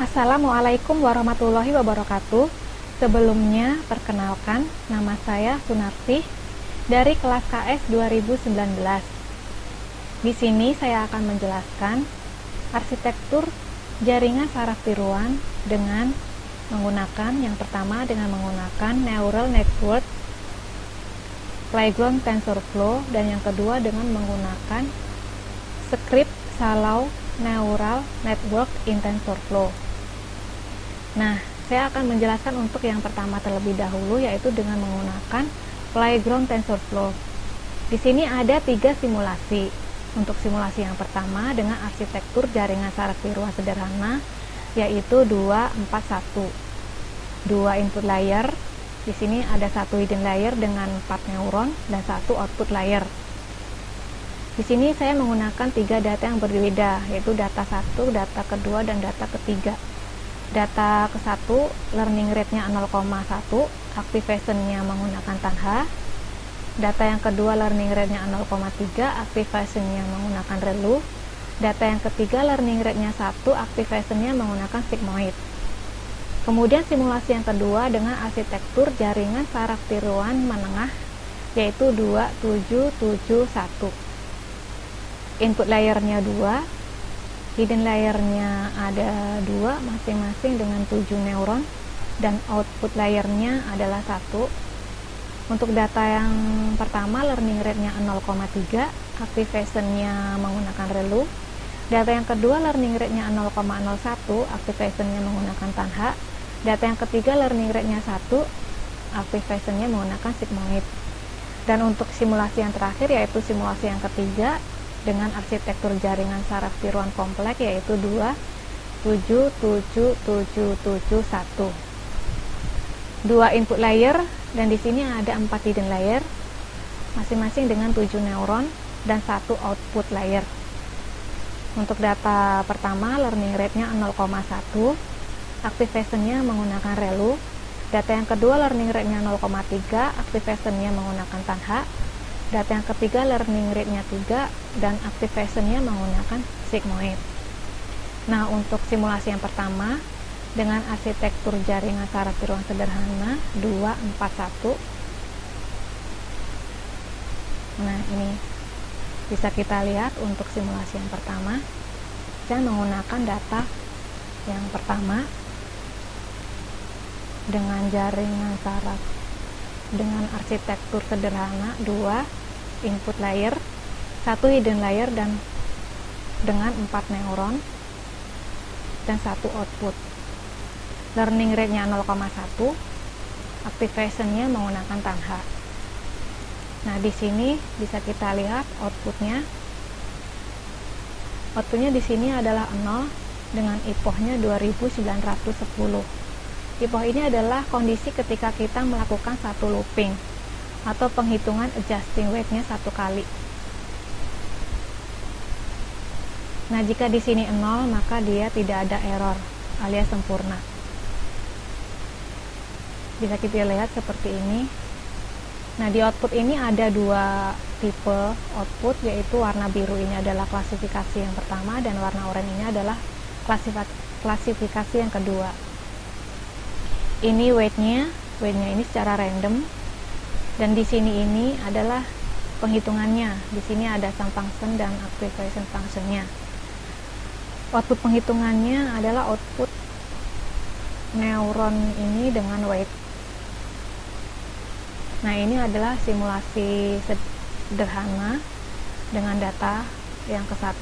Assalamualaikum warahmatullahi wabarakatuh. Sebelumnya, perkenalkan, nama saya Sunarsih dari kelas KS 2019. Di sini saya akan menjelaskan arsitektur jaringan saraf tiruan dengan menggunakan yang pertama dengan menggunakan neural network playground TensorFlow, dan yang kedua dengan menggunakan script Shallow neural network in TensorFlow. Nah, saya akan menjelaskan untuk yang pertama terlebih dahulu, yaitu dengan menggunakan playground TensorFlow. Di sini ada 3 simulasi. Untuk simulasi yang pertama dengan arsitektur jaringan saraf tiruan sederhana, yaitu 241. 2 input layer. Di sini ada 1 hidden layer dengan 4 neuron dan 1 output layer. Di sini saya menggunakan 3 data yang berbeda, yaitu data 1, data kedua, dan data ketiga. Data ke-1, learning rate-nya 0,1, activation-nya menggunakan Tanha. Data yang kedua, learning rate-nya 0,3, activation-nya menggunakan Relu. Data yang ketiga, learning rate-nya 1, activation-nya menggunakan Sigmoid. Kemudian simulasi yang kedua dengan arsitektur jaringan saraf tiruan menengah, yaitu 2771. Input layer-nya 2, hidden layer-nya ada 2 masing-masing dengan 7 neuron, dan output layer-nya adalah 1. Untuk data yang pertama, learning rate-nya 0,3, activation-nya menggunakan Relu. Data yang kedua, learning rate-nya 0,01, activation-nya menggunakan Tanha. Data yang ketiga, learning rate-nya 1, activation-nya menggunakan Sigmoid. Dan untuk simulasi yang terakhir, yaitu simulasi yang ketiga dengan arsitektur jaringan saraf tiruan kompleks, yaitu 277771. 2 input layer, dan di sini ada 4 hidden layer masing-masing dengan 7 neuron dan 1 output layer. Untuk data pertama, learning rate-nya 0,1, activation-nya menggunakan Relu. Data yang kedua, learning rate-nya 0,3, activation-nya menggunakan Tanha. Data yang ketiga, learning rate-nya 3, dan activation-nya menggunakan Sigmoid. Nah, untuk simulasi yang pertama dengan arsitektur jaringan saraf tiruan sederhana 241. Nah, ini bisa kita lihat untuk simulasi yang pertama. Saya menggunakan data yang pertama dengan jaringan saraf dengan arsitektur sederhana 2 input layer, 1 hidden layer, dan dengan 4 neuron dan 1 output. Learning rate-nya 0,1, activation-nya menggunakan Tanha. Nah, di sini bisa kita lihat outputnya. Outputnya di sini adalah 0 dengan epoch-nya 2910. Epoch ini adalah kondisi ketika kita melakukan satu looping atau penghitungan adjusting weight-nya 1 kali. Nah, jika di sini 0, maka dia tidak ada error alias sempurna. Bisa kita lihat seperti ini. Nah, di output ini ada 2 tipe output, yaitu warna biru ini adalah klasifikasi yang pertama dan warna oranye ini adalah klasifikasi yang kedua. Ini weight-nya ini secara random, dan di sini ini adalah penghitungannya. Di sini ada sum function dan activation function-nya. Output penghitungannya adalah output neuron ini dengan weight. Nah, ini adalah simulasi sederhana dengan data yang ke-1.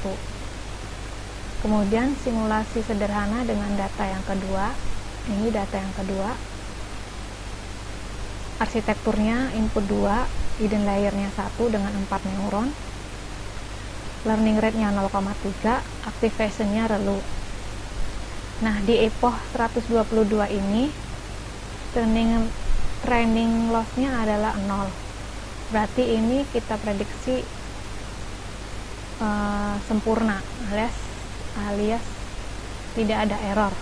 Kemudian simulasi sederhana dengan data yang kedua. Ini data yang kedua. Arsitekturnya input 2, hidden layer-nya 1 dengan 4 neuron. Learning rate-nya 0,3, activation-nya Relu. Nah, di epoch 122 ini training loss-nya adalah 0. Berarti ini kita prediksi sempurna alias tidak ada error.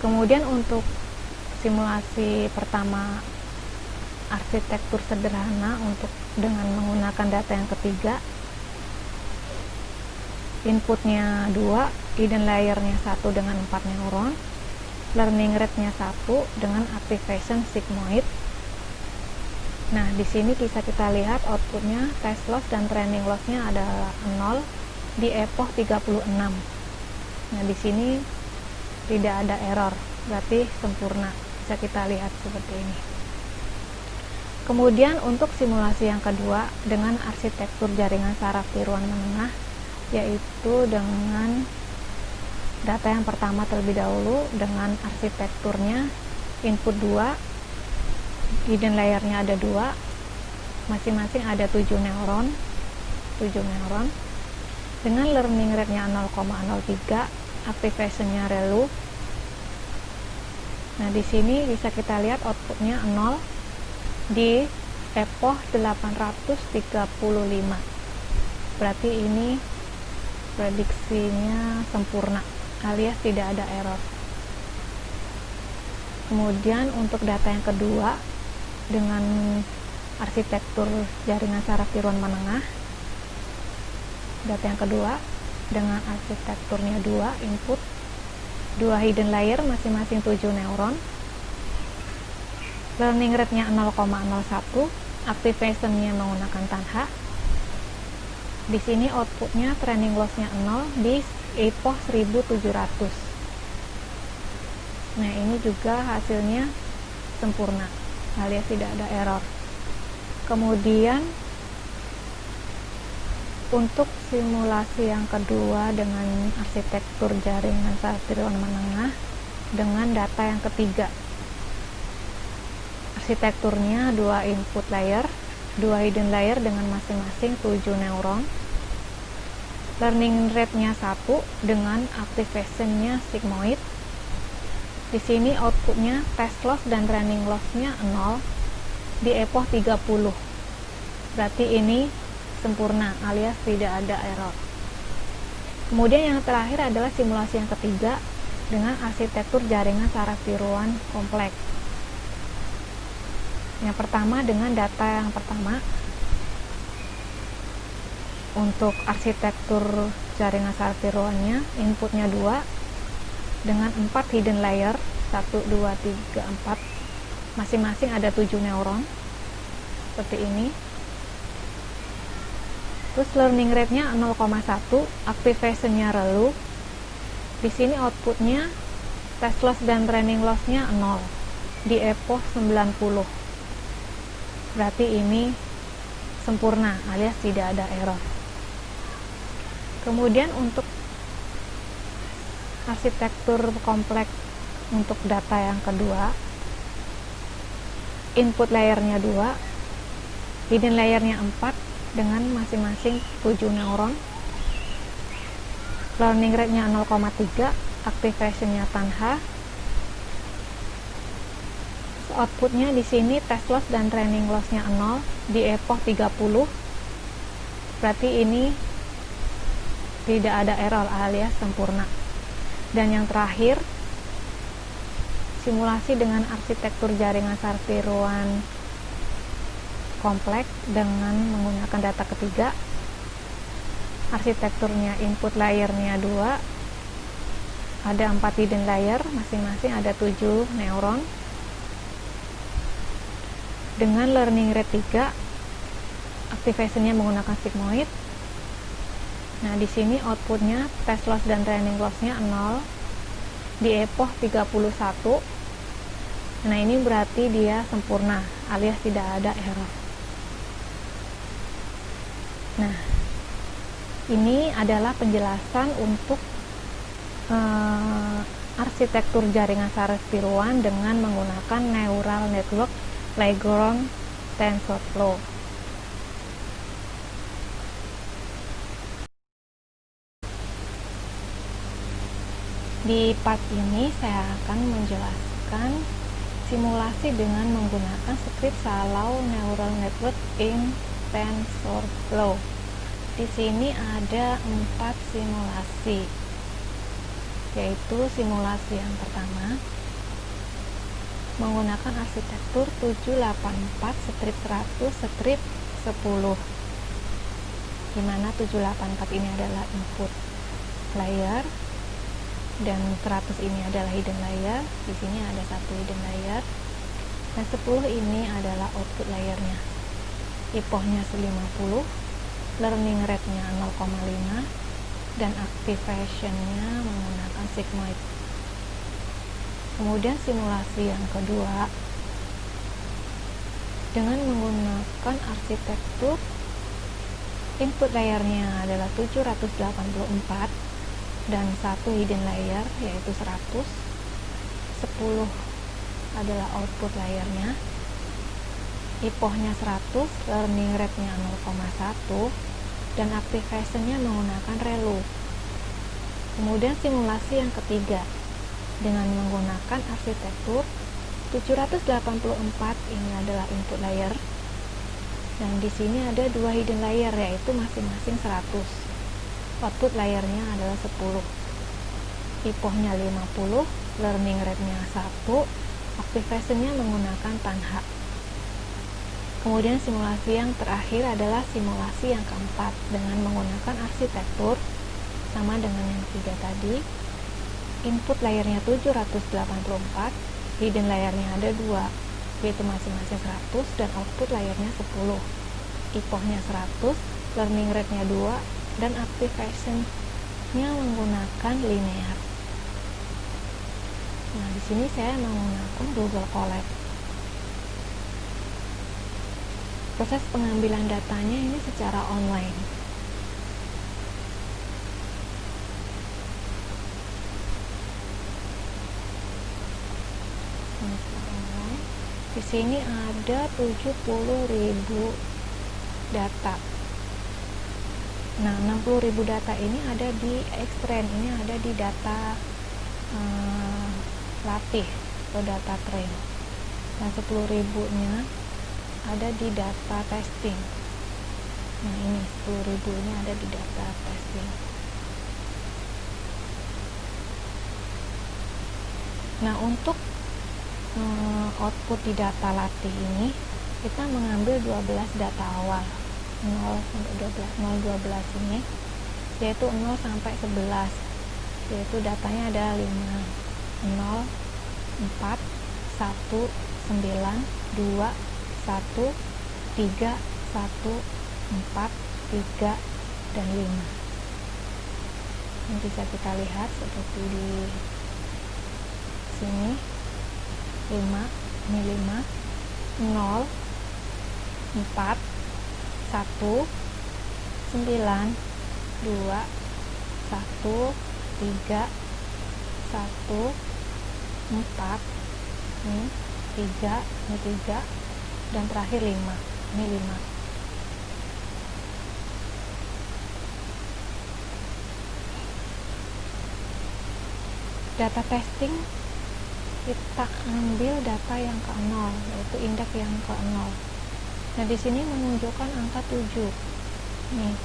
Kemudian untuk simulasi pertama arsitektur sederhana untuk dengan menggunakan data yang ketiga, inputnya 2, hidden layernya 1 dengan 4 neuron, learning rate-nya 1 dengan activation sigmoid. Nah, di sini bisa kita lihat outputnya test loss dan training loss-nya adalah 0 di epoch 36. Nah, di sini tidak ada error, berarti sempurna. Bisa kita lihat seperti ini. Kemudian untuk simulasi yang kedua dengan arsitektur jaringan saraf tiruan menengah, yaitu dengan data yang pertama terlebih dahulu dengan arsitekturnya input 2, hidden layernya ada 2, masing-masing ada 7 neuron dengan learning rate-nya 0,03, activation-nya ReLU. Nah, di sini bisa kita lihat outputnya 0 di epoch 835. Berarti ini prediksinya sempurna alias tidak ada error. Kemudian untuk data yang kedua dengan arsitektur jaringan saraf tiruan menengah, data yang kedua dengan arsitekturnya 2 input, 2 hidden layer masing-masing 7 neuron, learning rate-nya 0,01, activation-nya menggunakan Tanha. Di sini outputnya training loss-nya 0 di epoch 1700. Nah, ini juga hasilnya sempurna alias tidak ada error. Kemudian untuk simulasi yang kedua dengan arsitektur jaringan saraf tiruan menengah dengan data yang ketiga, arsitekturnya 2 input layer, 2 hidden layer dengan masing-masing 7 neuron, learning rate-nya 1 dengan activation-nya sigmoid. Di sini outputnya test loss dan training loss-nya 0 di epoch 30. Berarti ini sempurna alias tidak ada error. Kemudian yang terakhir adalah simulasi yang ketiga dengan arsitektur jaringan saraf tiruan kompleks. Yang pertama dengan data yang pertama, untuk arsitektur jaringan saraf tiruannya inputnya 2 dengan 4 hidden layer 1, 2, 3, 4, masing-masing ada 7 neuron seperti ini. Terus learning rate-nya 0,1, activation-nya ReLU. Di sini outputnya test loss dan training loss-nya 0 di epoch 90. Berarti ini sempurna alias tidak ada error. Kemudian untuk arsitektur kompleks untuk data yang kedua, input layernya 2, hidden layernya 4 dengan masing-masing 7 neuron, learning rate-nya 0,3, activation-nya Tanha. Outputnya di sini test loss dan training loss-nya 0 di epoch 30. Berarti ini tidak ada error alias sempurna. Dan yang terakhir, simulasi dengan arsitektur jaringan saraf tiruan kompleks dengan menggunakan data ketiga, arsitekturnya input layernya 2, ada 4 hidden layer, masing-masing ada 7 neuron, dengan learning rate 3, activation-nya menggunakan sigmoid. Nah, di sini outputnya test loss dan training loss-nya 0 di epoch 31. Nah, ini berarti dia sempurna alias tidak ada error. Nah, ini adalah penjelasan untuk arsitektur jaringan saraf tiruan dengan menggunakan neural network Lagrange TensorFlow. Di part ini saya akan menjelaskan simulasi dengan menggunakan script Salau Neural Network in TensorFlow. Di sini ada 4 simulasi, yaitu simulasi yang pertama menggunakan arsitektur 784 strip 100 strip 10, di mana 784 ini adalah input layer, dan 100 ini adalah hidden layer. Di sini ada satu hidden layer, dan 10 ini adalah output layernya. epochnya 50, learning rate-nya 0,5, dan activation-nya menggunakan sigmoid. Kemudian simulasi yang kedua dengan menggunakan arsitektur input layernya adalah 784 dan satu hidden layer yaitu 100. 10 adalah output layernya, epochnya 100, learning rate-nya 0,1, dan activation-nya menggunakan relu. Kemudian simulasi yang ketiga dengan menggunakan arsitektur 784, ini adalah input layer, dan di sini ada dua hidden layer yaitu masing-masing 100. Output layernya adalah 10, epochnya 50, learning rate-nya 1, activation-nya menggunakan tanha. Kemudian simulasi yang terakhir adalah simulasi yang keempat dengan menggunakan arsitektur sama dengan yang tiga tadi. Input layernya 784, hidden layernya ada 2 yaitu masing-masing 100, dan output layernya 10, epochnya 100, learning rate-nya 2, dan activation-nya menggunakan linear. Nah, di sini saya menggunakan Google Colab. Proses pengambilan datanya ini secara online. Di sini ada 70.000 data. Nah, 60.000 data ini ada di Xtrain, ini ada di data latih atau data train. Nah, 10.000-nya ada di data testing. Nah, ini 10.000 ini ada di data testing. Nah, untuk output di data latih ini kita mengambil 12 data awal, 0 sampai 12, 0-12 ini yaitu 0 sampai 11, yaitu datanya ada 5, 0, 4, 1, 9, 2, 1, 3, 1, 4, 3, dan 5. Ini bisa kita lihat seperti di sini, 5, ini 5, 0, 4, 1, 9, 2, 1, 3, 1, 4, ini 3, ini 3, dan terakhir 5, ini 5. Data testing kita ambil data yang ke 0, yaitu indeks yang ke 0. Nah, di sini menunjukkan angka 7. Nih.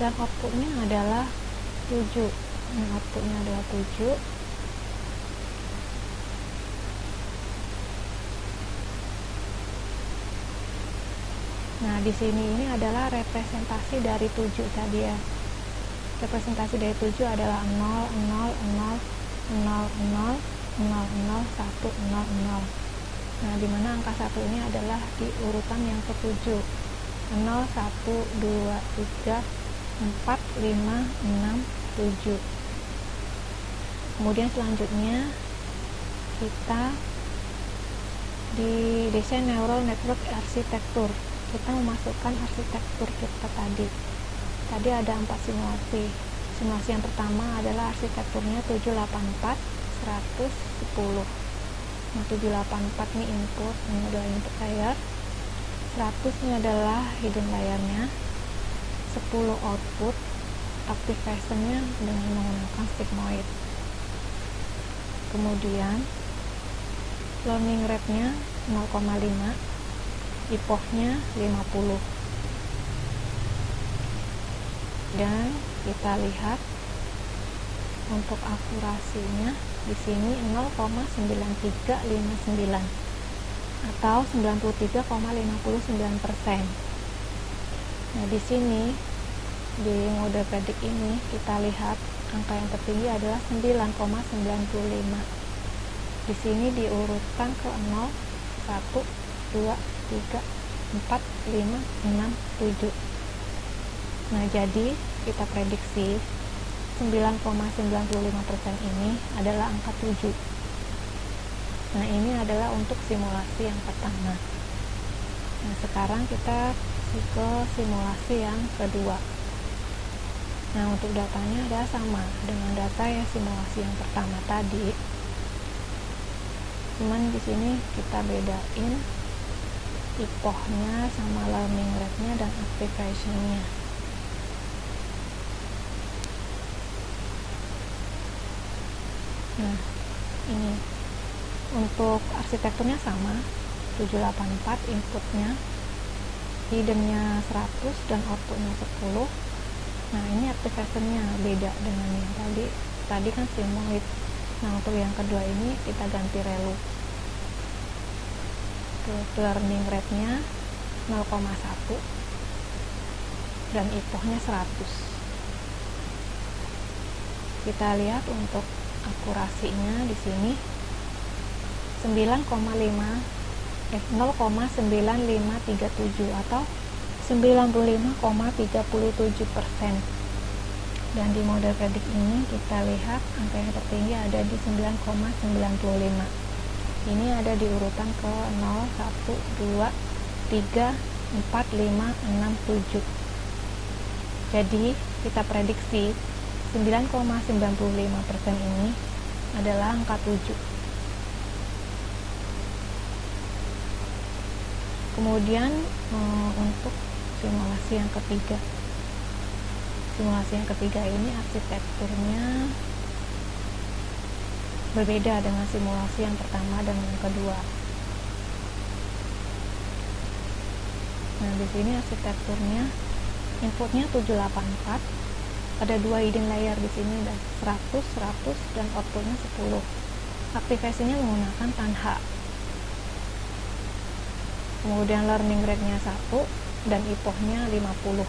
Dan outputnya adalah 7. Nah, outputnya adalah 7. Nah, di sini ini adalah representasi dari 7 tadi ya. Representasi dari 7 adalah 0, 0, 0, 0, 0, 0, 0, 1, 0, 0. Nah, dimana angka 1 ini adalah di urutan yang ke-7. 0, 1, 2, 3, 4, 5, 6, 7. Kemudian selanjutnya kita di desain neural network arsitektur. Kita memasukkan arsitektur kita tadi. Tadi ada 4 simulasi. Simulasi yang pertama adalah arsitekturnya 784, 110. Nah, 784 ini input, ini adalah input layer. 100 ini adalah hidden layernya. 10 output, activation-nya dengan menggunakan sigmoid. Kemudian learning rate-nya 0,5, epochnya 50. Dan kita lihat untuk akurasinya di sini 0,9359 atau 93,59%. Nah, di sini di model predik ini kita lihat angka yang tertinggi adalah 9,95. Di sini diurutkan ke 0, 1, 2, 3, 4, 5, 6, 7. Nah, jadi kita prediksi 9,95% ini adalah angka 7. Nah, ini adalah untuk simulasi yang pertama. Nah, sekarang kita ke simulasi yang kedua. Nah, untuk datanya adalah sama dengan data yang simulasi yang pertama tadi. Cuman di sini kita bedain epoch-nya sama learning rate-nya dan activation-nya. Nah, ini untuk arsitekturnya sama, 784 inputnya, hiddennya 100 dan outputnya 10. Nah, ini activation-nya beda dengan yang tadi. Tadi kan simulate. Nah, untuk yang kedua ini kita ganti relu. Learning rate-nya 0,1 dan epoch-nya 100. Kita lihat untuk akurasinya di sini 0,9537 atau 95,37%. Dan di model predik ini kita lihat angka yang tertinggi ada di 9,95. Ini ada di urutan ke 0, 1, 2, 3, 4, 5, 6, 7. Jadi kita prediksi 9,95% ini adalah angka 7. Kemudian untuk simulasi yang ketiga. Simulasi yang ketiga ini arsitekturnya berbeda dengan simulasi yang pertama dan yang kedua. Nah, di sini arsitekturnya inputnya 784, ada 2 hidden layer di sini dan 100, 100 dan outputnya 10. Aktivasinya menggunakan Tanha. Kemudian learning rate-nya 1 dan epoch-nya 50.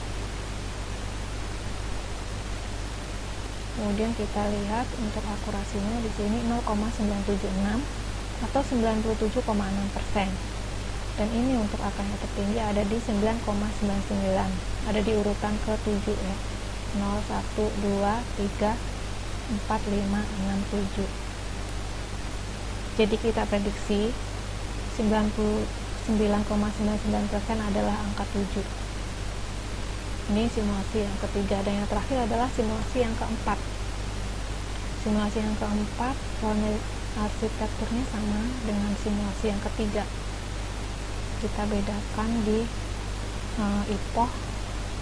Kemudian kita lihat untuk akurasinya di sini 0,976 atau 97,6%. Dan ini untuk angka yang tertinggi ada di 9,99, ada di urutan ke-7 ya. 0, 1, 2, 3, 4, 5, 6, 7. Jadi kita prediksi 99,99% adalah angka 7. Ini simulasi yang ketiga, dan yang terakhir adalah simulasi yang keempat. Simulasi yang keempat arsitekturnya sama dengan simulasi yang ketiga. Kita bedakan di epoch,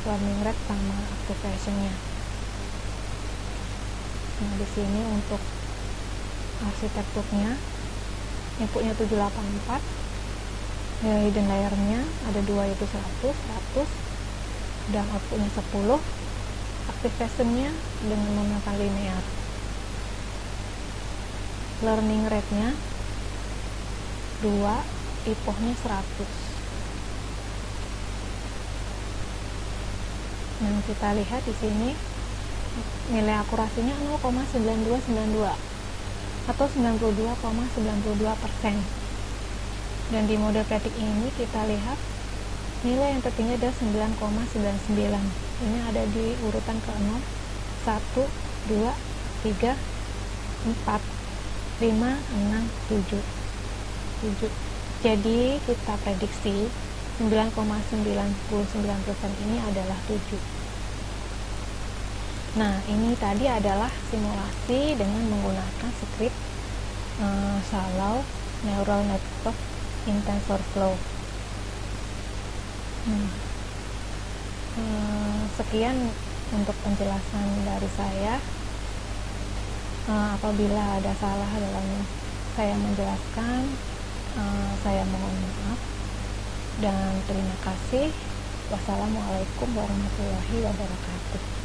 learning rate sama activation-nya. Nah, di sini untuk arsitekturnya inputnya 784, hidden layer-nya ada 2 yaitu 100, 100 dan outputnya 10. Activation-nya dengan menggunakan linear. Learning rate-nya 2, epoch-nya 100. Nah, kita lihat di sini nilai akurasinya 0,9292 atau 92,92%. Dan di model predik ini kita lihat nilai yang tertinggi adalah 9,99. Ini ada di urutan ke-0, 1, 2, 3, 4, 5, 6, 7. Jadi kita prediksi 9,99% ini adalah 7. Nah, ini tadi adalah simulasi dengan menggunakan script Shallow Neural Network in TensorFlow. Sekian untuk penjelasan dari saya. Apabila ada salah dalam saya menjelaskan, saya mohon maaf dan terima kasih. Wassalamualaikum warahmatullahi wabarakatuh.